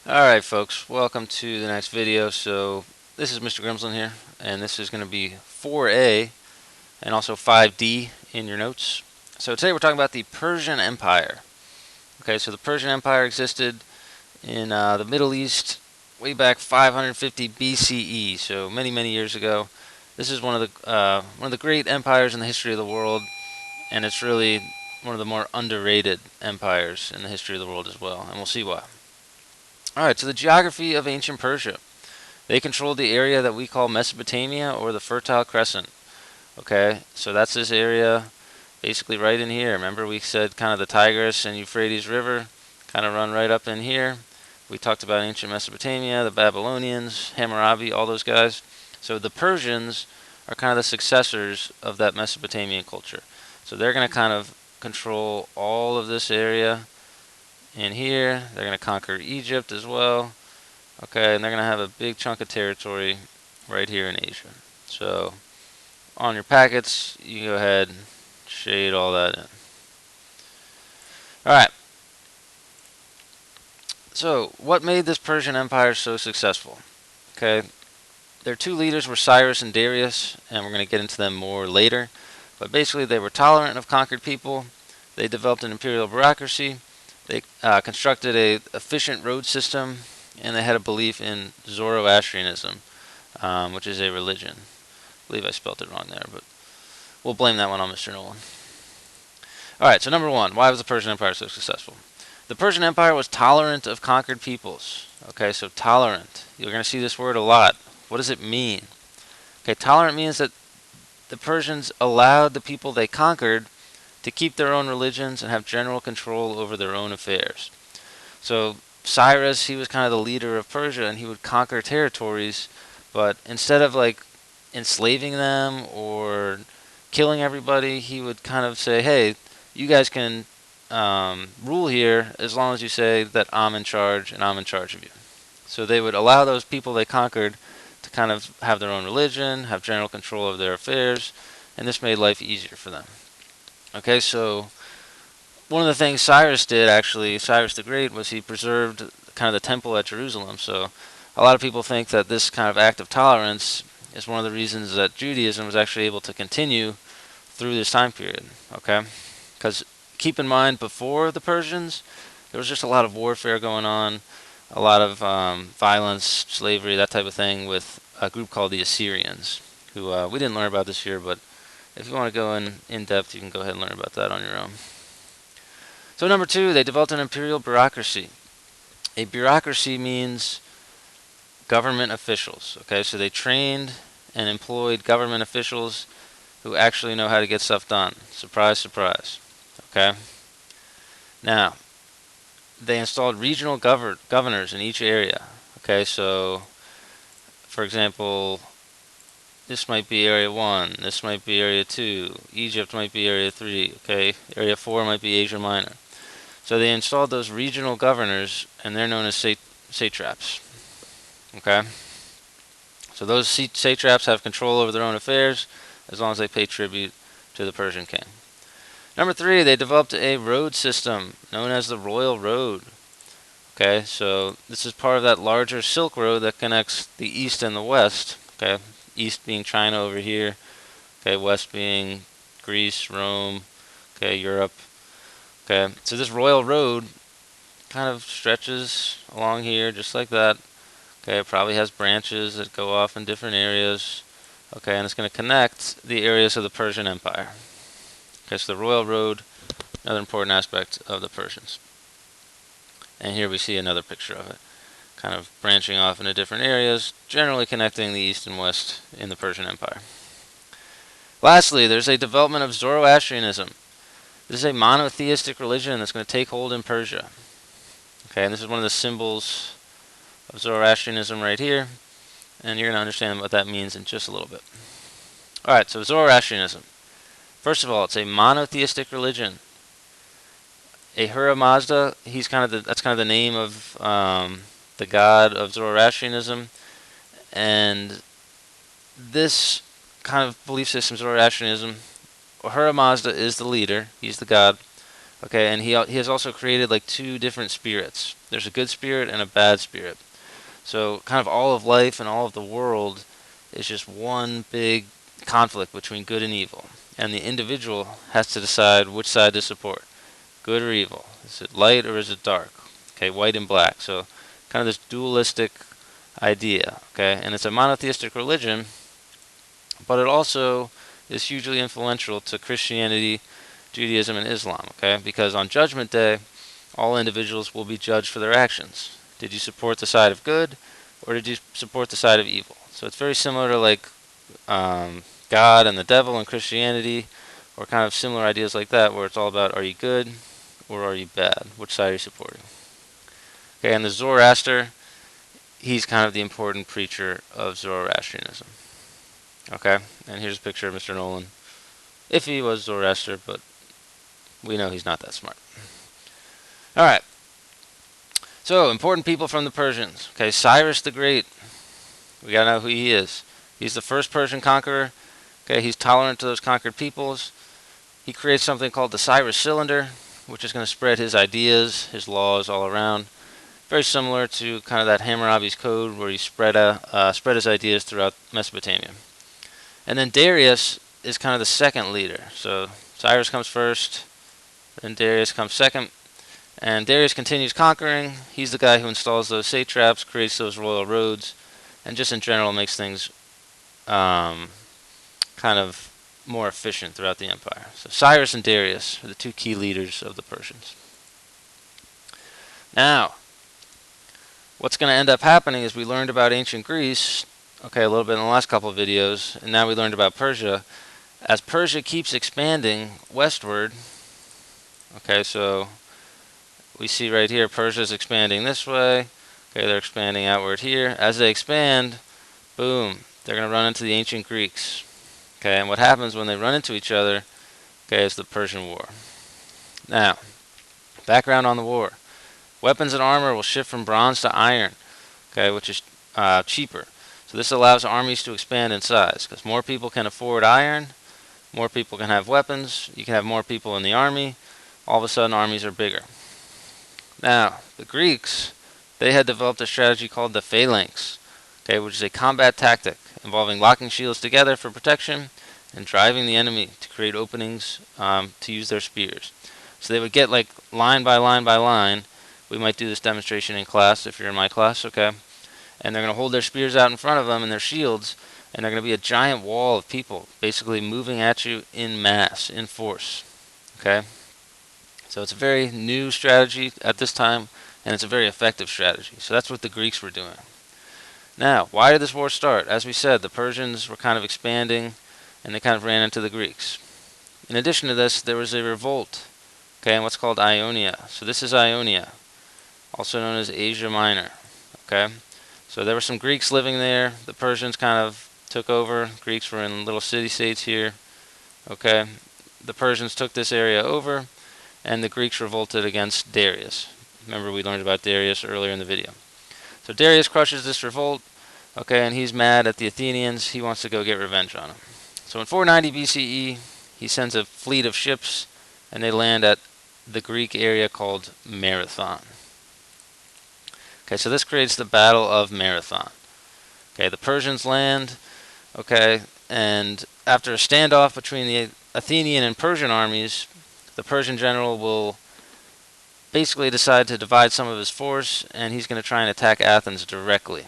Alright folks, welcome to the next video. So this is Mr. Grimslin here, and this is going to be 4A and also 5D in your notes. So today we're talking about the Persian Empire. Okay, so the Persian Empire existed in the Middle East way back 550 BCE, so many years ago. This is one of the great empires in the history of the world, and it's really one of the more underrated empires in the history of the world as well, and we'll see why. Alright, so the geography of ancient Persia. They controlled the area that we call Mesopotamia or the Fertile Crescent. Okay, so that's this area basically right in here. Remember we said kind of the Tigris and Euphrates River kind of run right up in here. We talked about ancient Mesopotamia, the Babylonians, Hammurabi, all those guys. So the Persians are kind of the successors of that Mesopotamian culture. So they're going to kind of control all of this area in here. They're going to conquer Egypt as well. Okay, and they're going to have a big chunk of territory right here in Asia. So on your packets, you go ahead and shade all that in. Alright, so what made this Persian Empire so successful? Okay, their two leaders were Cyrus and Darius, and we're going to get into them more later. But basically, they were tolerant of conquered people. They developed an imperial bureaucracy. They constructed a efficient road system, and they had a belief in Zoroastrianism, which is a religion. I believe I spelled it wrong there, but we'll blame that one on Mr. Nolan. Alright, so number one, why was the Persian Empire so successful? The Persian Empire was tolerant of conquered peoples. Okay, so tolerant. You're going to see this word a lot. What does it mean? Okay, tolerant means that the Persians allowed the people they conquered to keep their own religions and have general control over their own affairs. So Cyrus, he was kind of the leader of Persia, and he would conquer territories, but instead of like enslaving them or killing everybody, he would kind of say, hey, you guys can rule here as long as you say that I'm in charge and I'm in charge of you. So they would allow those people they conquered to kind of have their own religion, have general control of their affairs, and this made life easier for them. Okay, so one of the things Cyrus did, actually, Cyrus the Great, was he preserved kind of the temple at Jerusalem. So a lot of people think that this kind of act of tolerance is one of the reasons that Judaism was actually able to continue through this time period. Okay, because keep in mind, before the Persians, there was just a lot of warfare going on, a lot of violence, slavery, that type of thing, with a group called the Assyrians, who we didn't learn about this year, but if you want to go in depth, you can go ahead and learn about that on your own. So number two, they developed an imperial bureaucracy. A bureaucracy means government officials. Okay, so they trained and employed government officials who actually know how to get stuff done. Surprise, surprise. Okay. Now, they installed regional governors in each area. Okay, so for example, this might be Area 1, this might be Area 2, Egypt might be Area 3, okay, Area 4 might be Asia Minor. So they installed those regional governors, and they're known as satraps. Okay? So those satraps have control over their own affairs as long as they pay tribute to the Persian king. Number three, they developed a road system known as the Royal Road. Okay, so this is part of that larger Silk Road that connects the East and the West. Okay, East being China over here. Okay, West being Greece, Rome, okay, Europe. Okay, so this Royal Road kind of stretches along here just like that. Okay, it probably has branches that go off in different areas. Okay, and it's going to connect the areas of the Persian Empire. Okay, so the Royal Road, another important aspect of the Persians. And here we see another picture of it, kind of branching off into different areas, generally connecting the East and West in the Persian Empire. Lastly, there's a development of Zoroastrianism. This is a monotheistic religion that's going to take hold in Persia. Okay, and this is one of the symbols of Zoroastrianism right here, and you're going to understand what that means in just a little bit. Alright, so Zoroastrianism. First of all, it's a monotheistic religion. Ahura Mazda, that's kind of the name of the god of Zoroastrianism, and this kind of belief system, Zoroastrianism, Ahura Mazda is the leader, he's the god, Okay, and he has also created like two different spirits. There's a good spirit and a bad spirit. So kind of all of life and all of the world is just one big conflict between good and evil. And the individual has to decide which side to support, good or evil. Is it light or is it dark? Okay, white and black. So kind of this dualistic idea. Okay, and it's a monotheistic religion, but it also is hugely influential to Christianity, Judaism, and Islam. Okay, because on Judgment Day, all individuals will be judged for their actions. Did you support the side of good, or did you support the side of evil? So it's very similar to like God and the devil in Christianity, or kind of similar ideas like that, where it's all about are you good or are you bad? Which side are you supporting? Okay, and the Zoroaster, he's kind of the important preacher of Zoroastrianism. Okay, and here's a picture of Mr. Nolan. If he was Zoroaster, but we know he's not that smart. All right. So, important people from the Persians. Okay, Cyrus the Great. We gotta know who he is. He's the first Persian conqueror. Okay, he's tolerant to those conquered peoples. He creates something called the Cyrus Cylinder, which is going to spread his ideas, his laws all around. Very similar to kind of that Hammurabi's Code, where he spread his ideas throughout Mesopotamia. And then Darius is kind of the second leader. So Cyrus comes first, then Darius comes second. And Darius continues conquering. He's the guy who installs those satraps, creates those royal roads, and just in general makes things kind of more efficient throughout the empire. So Cyrus and Darius are the two key leaders of the Persians. Now, what's going to end up happening is we learned about ancient Greece, okay, a little bit in the last couple of videos, and now we learned about Persia. As Persia keeps expanding westward, okay, so we see right here Persia is expanding this way. Okay, they're expanding outward here. As they expand, boom, they're going to run into the ancient Greeks. Okay, and what happens when they run into each other, okay, is the Persian War. Now, background on the war. Weapons and armor will shift from bronze to iron, okay, which is cheaper. So this allows armies to expand in size, because more people can afford iron, more people can have weapons, you can have more people in the army, all of a sudden armies are bigger. Now, the Greeks, they had developed a strategy called the phalanx, okay, which is a combat tactic involving locking shields together for protection and driving the enemy to create openings to use their spears. So they would get like line by line by line. We might do this demonstration in class if you're in my class, okay? And they're going to hold their spears out in front of them and their shields, and they're going to be a giant wall of people basically moving at you in mass, in force, okay? So it's a very new strategy at this time, and it's a very effective strategy. So that's what the Greeks were doing. Now, why did this war start? As we said, the Persians were kind of expanding, and they kind of ran into the Greeks. In addition to this, there was a revolt, okay, in what's called Ionia. So this is Ionia, also known as Asia Minor, okay? So there were some Greeks living there. The Persians kind of took over. Greeks were in little city-states here, okay? The Persians took this area over, and the Greeks revolted against Darius. Remember, we learned about Darius earlier in the video. So Darius crushes this revolt, okay, and he's mad at the Athenians. He wants to go get revenge on them. So in 490 BCE, he sends a fleet of ships, and they land at the Greek area called Marathon. Okay, so this creates the Battle of Marathon. Okay, the Persians land, okay, and after a standoff between the Athenian and Persian armies, the Persian general will basically decide to divide some of his force, and he's going to try and attack Athens directly.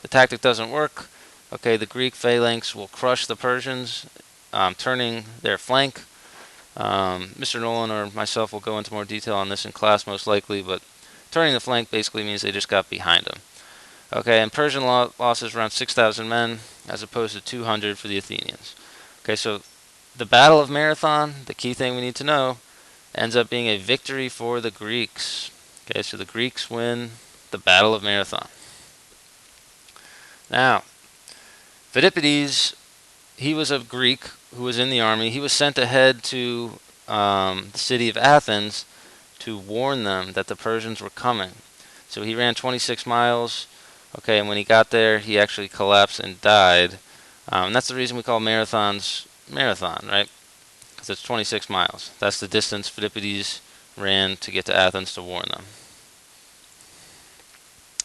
The tactic doesn't work. Okay, the Greek phalanx will crush the Persians, turning their flank. Mr. Nolan or myself will go into more detail on this in class most likely, but turning the flank basically means they just got behind them. Okay, and Persian losses around 6,000 men as opposed to 200 for the Athenians. Okay, so the Battle of Marathon, the key thing we need to know, ends up being a victory for the Greeks. Okay, so the Greeks win the Battle of Marathon. Now, Phidippides, he was a Greek who was in the army. He was sent ahead to the city of Athens to warn them that the Persians were coming. So he ran 26 miles. Okay, and when he got there, he actually collapsed and died. And that's the reason we call marathons marathon, right? Because it's 26 miles. That's the distance Phidippides ran to get to Athens to warn them.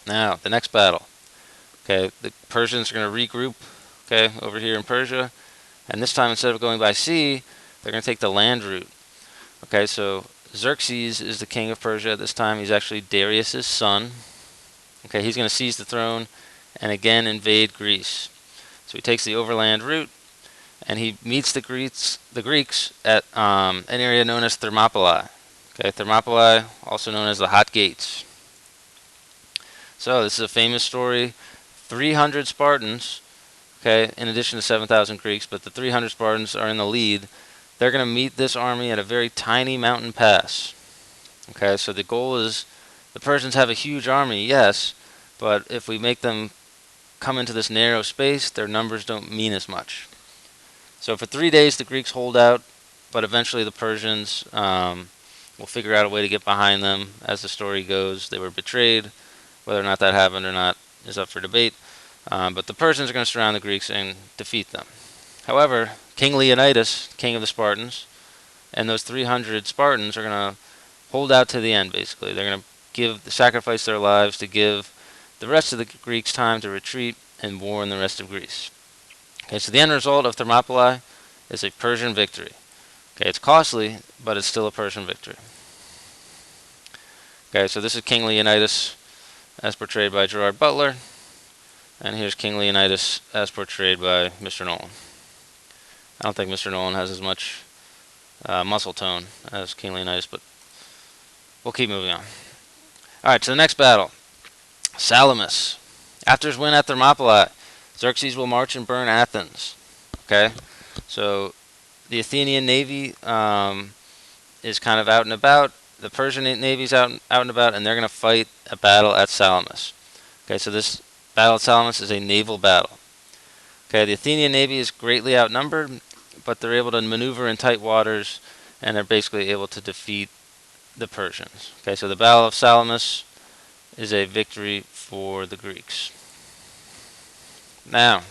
Now, the next battle. Okay, the Persians are going to regroup, okay, over here in Persia. And this time, instead of going by sea, they're going to take the land route. Okay, so Xerxes is the king of Persia at this time. He's actually Darius's son. Okay, he's going to seize the throne and again invade Greece. So he takes the overland route, and he meets the Greeks at an area known as Thermopylae. Okay, Thermopylae, also known as the Hot Gates. So this is a famous story. 300 Spartans, okay, in addition to 7,000 Greeks, but the 300 Spartans are in the lead. They're going to meet this army at a very tiny mountain pass. Okay, so the goal is, the Persians have a huge army, yes, but if we make them come into this narrow space, their numbers don't mean as much. So for 3 days, the Greeks hold out, but eventually the Persians will figure out a way to get behind them. As the story goes, they were betrayed. Whether or not that happened or not is up for debate. But the Persians are going to surround the Greeks and defeat them. However, King Leonidas, king of the Spartans, and those 300 Spartans are going to hold out to the end, basically. They're going to sacrifice their lives to give the rest of the Greeks time to retreat and warn the rest of Greece. Okay, so the end result of Thermopylae is a Persian victory. Okay, it's costly, but it's still a Persian victory. Okay, so this is King Leonidas as portrayed by Gerard Butler, and here's King Leonidas as portrayed by Mr. Nolan. I don't think Mr. Nolan has as much muscle tone as King Leonidas, but we'll keep moving on. Alright, so the next battle. Salamis. After his win at Thermopylae, Xerxes will march and burn Athens. Okay, so the Athenian navy is kind of out and about. The Persian navy's out and about, and they're going to fight a battle at Salamis. Okay, so this battle at Salamis is a naval battle. Okay, the Athenian navy is greatly outnumbered, but they're able to maneuver in tight waters, and they're basically able to defeat the Persians. Okay, so the Battle of Salamis is a victory for the Greeks. Now,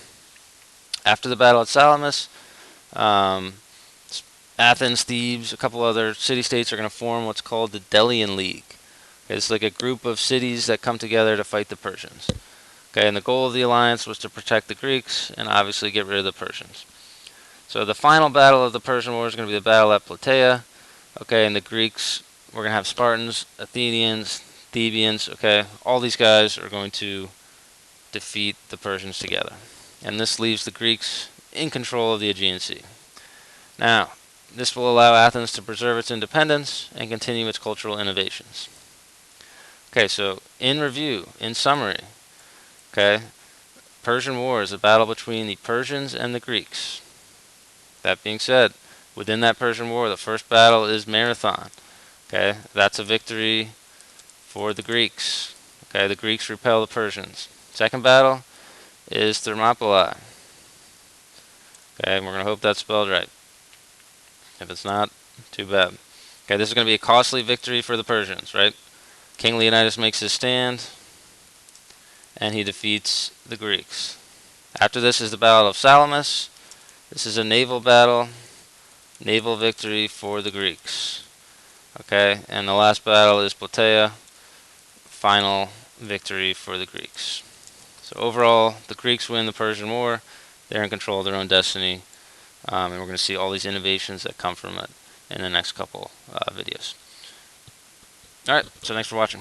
after the Battle at Salamis, Athens, Thebes, a couple other city-states are going to form what's called the Delian League. Okay, it's like a group of cities that come together to fight the Persians. Okay, and the goal of the alliance was to protect the Greeks and obviously get rid of the Persians. So the final battle of the Persian War is going to be the battle at Plataea. Okay, and the Greeks, we're going to have Spartans, Athenians, Thebians. Okay, all these guys are going to defeat the Persians together. And this leaves the Greeks in control of the Aegean Sea. Now, this will allow Athens to preserve its independence and continue its cultural innovations. Okay, so in review, in summary, okay, Persian War is a battle between the Persians and the Greeks. That being said, within that Persian War, the first battle is Marathon. Okay, that's a victory for the Greeks. Okay, the Greeks repel the Persians. Second battle is Thermopylae. Okay, and we're going to hope that's spelled right. If it's not, too bad. Okay, this is going to be a costly victory for the Persians, right? King Leonidas makes his stand, and he defeats the Greeks. After this is the Battle of Salamis. This is a naval battle, naval victory for the Greeks. Okay, and the last battle is Plataea, final victory for the Greeks. So overall, the Greeks win the Persian War. They're in control of their own destiny. And we're going to see all these innovations that come from it in the next couple videos. Alright, so thanks for watching.